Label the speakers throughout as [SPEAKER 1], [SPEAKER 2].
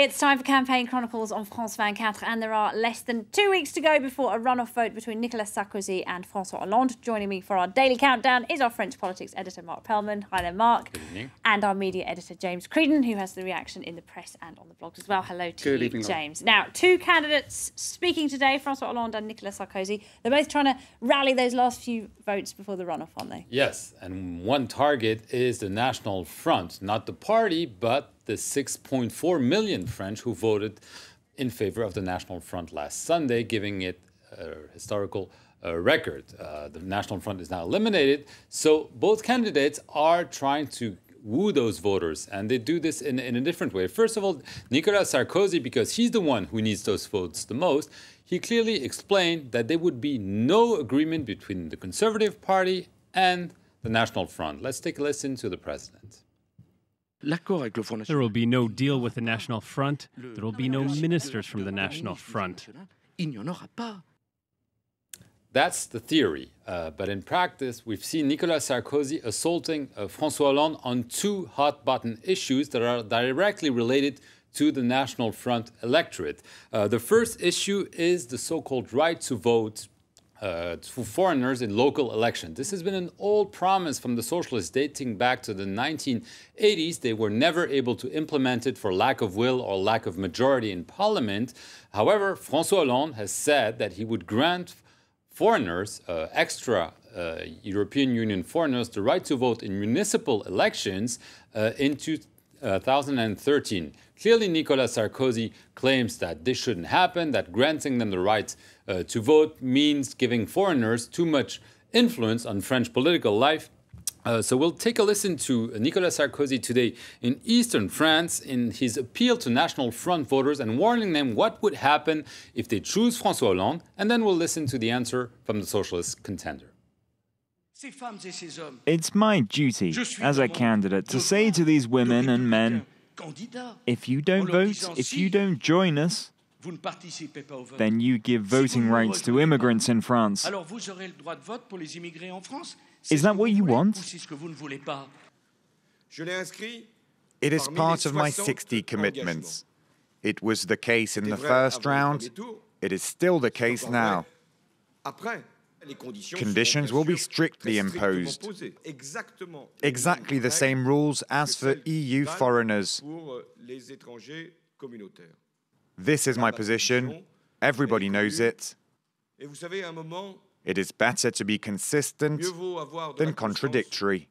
[SPEAKER 1] It's time for Campaign Chronicles on France 24, and there are less than 2 weeks to go before a runoff vote between Nicolas Sarkozy and François Hollande. Joining me for our daily countdown is our French politics editor, Mark Pellman. Hi there, Mark.
[SPEAKER 2] Good evening.
[SPEAKER 1] And our media editor, James Creedon, who has the reaction in the press and on the blogs as well. Hello to
[SPEAKER 2] Good
[SPEAKER 1] you,
[SPEAKER 2] evening,
[SPEAKER 1] James. Now, two candidates speaking today, François Hollande and Nicolas Sarkozy. They're both trying to rally those last few votes before the runoff, aren't they?
[SPEAKER 2] Yes, and one target is the National Front, not the party, but the 6.4 million French who voted in favor of the National Front last Sunday, giving it a historical record. The National Front is now eliminated, so both candidates are trying to woo those voters, and they do this in a different way. First of all, Nicolas Sarkozy, because he's the one who needs those votes the most, he clearly explained that there would be no agreement between the Conservative Party and the National Front. Let's take a listen to the president.
[SPEAKER 3] There will be no deal with the National Front. There will be no ministers from the National Front.
[SPEAKER 2] That's the theory. But in practice, we've seen Nicolas Sarkozy assaulting François Hollande on two hot-button issues that are directly related to the National Front electorate. The first issue is the so-called right to vote for foreigners in local elections. This has been an old promise from the socialists dating back to the 1980s. They were never able to implement it for lack of will or lack of majority in parliament. However, François Hollande has said that he would grant foreigners, extra European Union foreigners, the right to vote in municipal elections in 2013. Clearly, Nicolas Sarkozy claims that this shouldn't happen, that granting them the right to vote means giving foreigners too much influence on French political life. So we'll take a listen to Nicolas Sarkozy today in eastern France in his appeal to National Front voters and warning them what would happen if they choose François Hollande, and then we'll listen to the answer from the socialist contender.
[SPEAKER 4] It's my duty as a candidate to say to these women and men, if you don't vote, if you don't join us, then you give voting rights to immigrants in France. Is that what you want?
[SPEAKER 5] It is part of my 60 commitments. It was the case in the first round. It is still the case now. Conditions will be strictly imposed. Exactly the same rules as for EU foreigners. This is my position. Everybody knows it. It is better to be consistent than contradictory.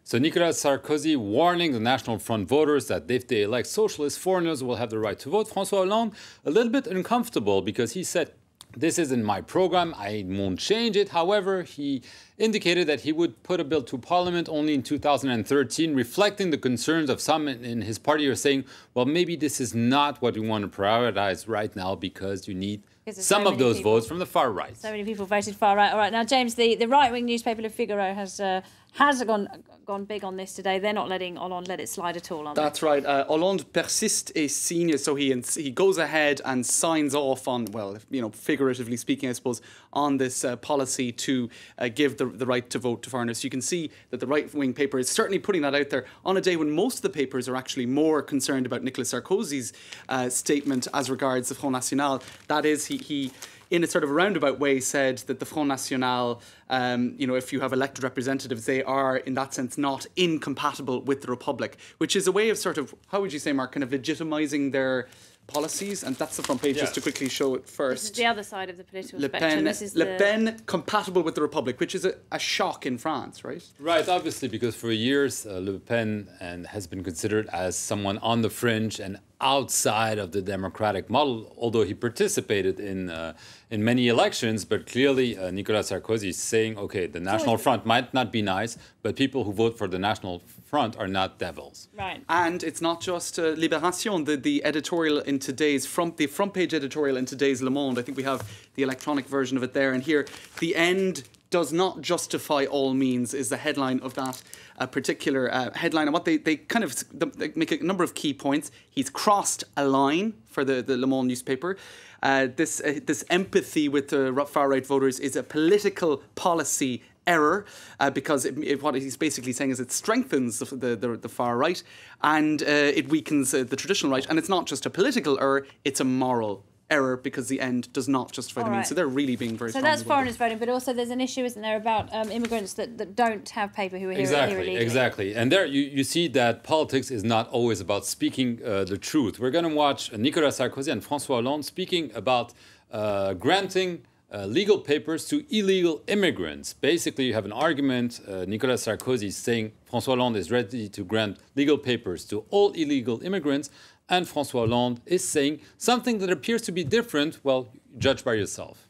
[SPEAKER 2] So Nicolas Sarkozy warning the National Front voters that if they elect socialist, foreigners will have the right to vote. François Hollande, a little bit uncomfortable because he said, this isn't my program, I won't change it. However, he indicated that he would put a bill to Parliament only in 2013, reflecting the concerns of some in his party who are saying, well, maybe this is not what we want to prioritize right now because you need some of those votes from the far right.
[SPEAKER 1] So many people voted far right. All right, now, James, the right-wing newspaper Le Figaro has gone big on this today. They're not letting Hollande let it slide at all, are they?
[SPEAKER 6] That's right. Hollande persiste et signe, so he goes ahead and signs off on, well, figuratively speaking, I suppose, on this policy to give the right to vote to foreigners. You can see that the right-wing paper is certainly putting that out there on a day when most of the papers are actually more concerned about Nicolas Sarkozy's statement as regards the Front National. That is, he in a sort of roundabout way, said that the Front National, if you have elected representatives, they are, in that sense, not incompatible with the Republic, which is a way of sort of, how would you say, Mark, kind of legitimising their policies. And that's the front page, just to quickly show it first.
[SPEAKER 1] This is the other side of the political spectrum. This is
[SPEAKER 6] Le Pen compatible with the Republic, which is a shock in France, right?
[SPEAKER 2] Right, obviously, because for years, Le Pen has been considered as someone on the fringe and outside of the democratic model, although he participated in many elections. But clearly, Nicolas Sarkozy is saying, okay, the National Front might not be nice, but people who vote for the National Front are not devils.
[SPEAKER 1] Right.
[SPEAKER 6] And it's not just Libération, the editorial in today's the front page editorial in today's Le Monde. I think we have the electronic version of it there. And here, the end does not justify all means is the headline of that particular headline. And what they make a number of key points. He's crossed a line for the Le Monde newspaper. This empathy with the far-right voters is a political policy error because what he's basically saying is it strengthens the far right and it weakens the traditional right. And it's not just a political error, it's a moral error because the end does not justify the means. So they're really being very strong.
[SPEAKER 1] So that's foreigners voting, but also there's an issue, isn't there, about immigrants that don't have paper who are here illegally.
[SPEAKER 2] Exactly. And there you see that politics is not always about speaking the truth. We're going to watch Nicolas Sarkozy and François Hollande speaking about granting legal papers to illegal immigrants. Basically, you have an argument. Nicolas Sarkozy is saying François Hollande is ready to grant legal papers to all illegal immigrants, and François Hollande is saying something that appears to be different. Well, judge by yourself.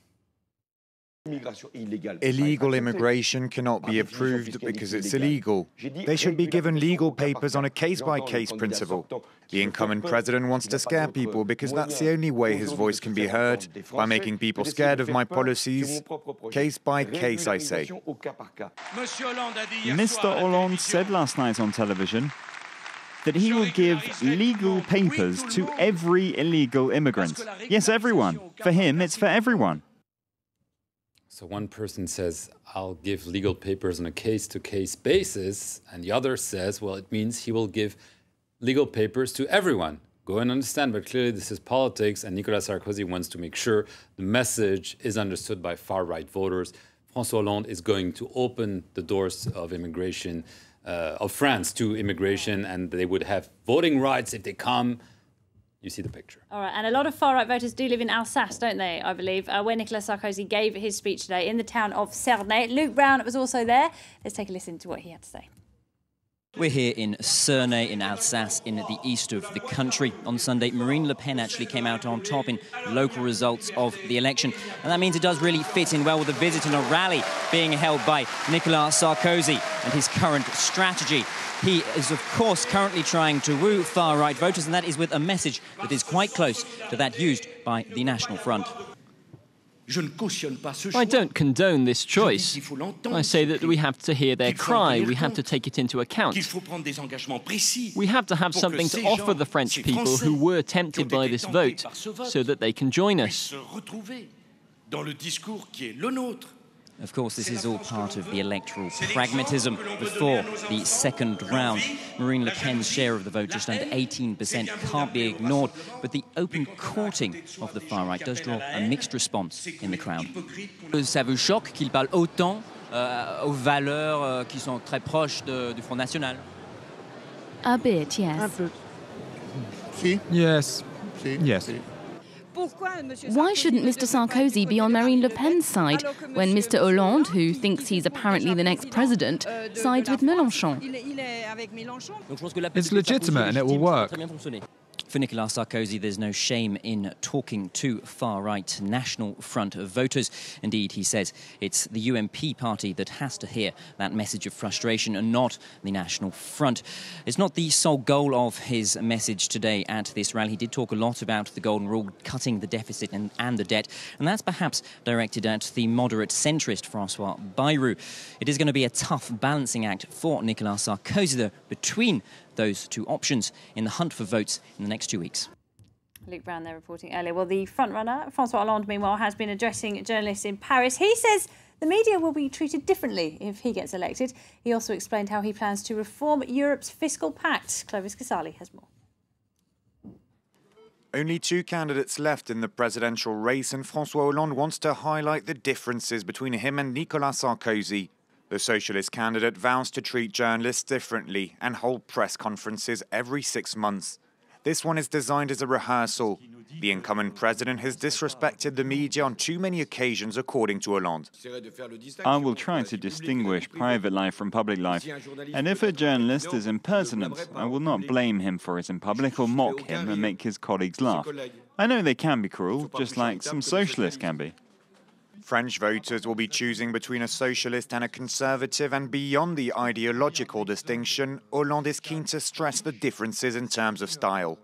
[SPEAKER 5] Illegal immigration cannot be approved because it's illegal. They should be given legal papers on a case-by-case principle. The incumbent president wants to scare people because that's the only way his voice can be heard, by making people scared of my policies. Case by case, I say.
[SPEAKER 4] Mr. Hollande said last night on television that he will give legal papers to every illegal immigrant. Yes, everyone. For him, it's for everyone.
[SPEAKER 2] So one person says, I'll give legal papers on a case-to-case basis, and the other says, well, it means he will give legal papers to everyone. Go and understand, but clearly this is politics, and Nicolas Sarkozy wants to make sure the message is understood by far-right voters. François Hollande is going to open the doors of immigration, of France to immigration, and they would have voting rights if they come. You see the picture.
[SPEAKER 1] All right, and a lot of far-right voters do live in Alsace, don't they, I believe, where Nicolas Sarkozy gave his speech today in the town of Cernay. Luke Brown was also there. Let's take a listen to what he had to say.
[SPEAKER 7] We're here in Cernay in Alsace in the east of the country. On Sunday, Marine Le Pen actually came out on top in local results of the election. And that means it does really fit in well with the visit and a rally being held by Nicolas Sarkozy and his current strategy. He is, of course, currently trying to woo far-right voters, and that is with a message that is quite close to that used by the National Front.
[SPEAKER 8] I don't condone this choice. I say that we have to hear their cry, we have to take it into account. We have to have something to offer the French people who were tempted by this vote so that they can join us.
[SPEAKER 7] Of course, this is all part of the electoral pragmatism before the second round. Marine Le Pen's share of the vote, just under 18%, can't be ignored. But the open courting of the far right does draw a mixed response in the crowd. Ça vous choque qu'il parle autant aux valeurs qui sont très proches du Front National?
[SPEAKER 9] A bit, yes.
[SPEAKER 10] Yes. Yes.
[SPEAKER 9] Why shouldn't Mr. Sarkozy be on Marine Le Pen's side when Mr. Hollande, who thinks he's apparently the next president, sides with Mélenchon?
[SPEAKER 10] It's legitimate and it will work.
[SPEAKER 7] For Nicolas Sarkozy, there's no shame in talking to far-right National Front voters. Indeed, he says it's the UMP party that has to hear that message of frustration and not the National Front. It's not the sole goal of his message today at this rally. He did talk a lot about the Golden Rule, cutting the deficit and the debt, and that's perhaps directed at the moderate centrist François Bayrou. It is going to be a tough balancing act for Nicolas Sarkozy, though, between those two options in the hunt for votes in the next 2 weeks.
[SPEAKER 1] Luke Brown there reporting earlier. Well, the frontrunner, François Hollande, meanwhile, has been addressing journalists in Paris. He says the media will be treated differently if he gets elected. He also explained how he plans to reform Europe's fiscal pact. Clovis Casali has more.
[SPEAKER 5] Only two candidates left in the presidential race, and François Hollande wants to highlight the differences between him and Nicolas Sarkozy. The socialist candidate vows to treat journalists differently and hold press conferences every 6 months. This one is designed as a rehearsal. The incumbent president has disrespected the media on too many occasions, according to Hollande.
[SPEAKER 4] I will try to distinguish private life from public life. And if a journalist is impertinent, I will not blame him for it in public or mock him and make his colleagues laugh. I know they can be cruel, just like some socialists can be.
[SPEAKER 5] French voters will be choosing between a socialist and a conservative, and beyond the ideological distinction, Hollande is keen to stress the differences in terms of style.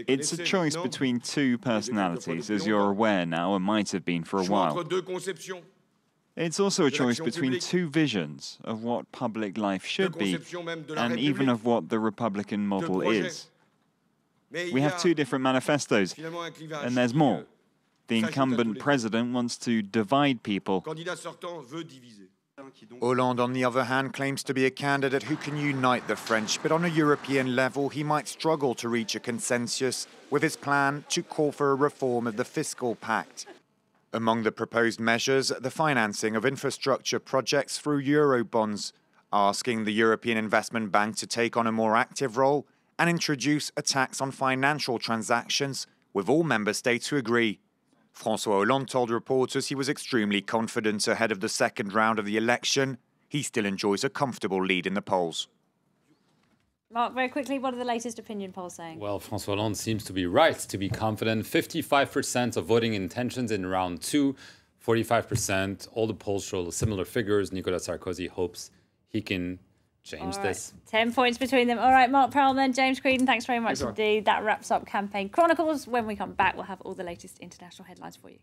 [SPEAKER 4] It's a choice between two personalities, as you're aware now and might have been for a while. It's also a choice between two visions of what public life should be, and even of what the Republican model is. We have two different manifestos, and there's more. The incumbent president wants to divide people.
[SPEAKER 5] Hollande, on the other hand, claims to be a candidate who can unite the French, but on a European level, he might struggle to reach a consensus with his plan to call for a reform of the fiscal pact. Among the proposed measures, the financing of infrastructure projects through Eurobonds, asking the European Investment Bank to take on a more active role and introduce a tax on financial transactions, with all member states who agree. François Hollande told reporters he was extremely confident ahead of the second round of the election. He still enjoys a comfortable lead in the polls.
[SPEAKER 1] Mark, very quickly, what are the latest opinion polls saying?
[SPEAKER 2] Well, François Hollande seems to be right to be confident. 55% of voting intentions in round 2, 45%. All the polls show similar figures. Nicolas Sarkozy hopes he can change this.
[SPEAKER 1] 10 points between them. All right, Mark Perelman, James Creedon, thanks very much indeed. That wraps up Campaign Chronicles. When we come back, we'll have all the latest international headlines for you.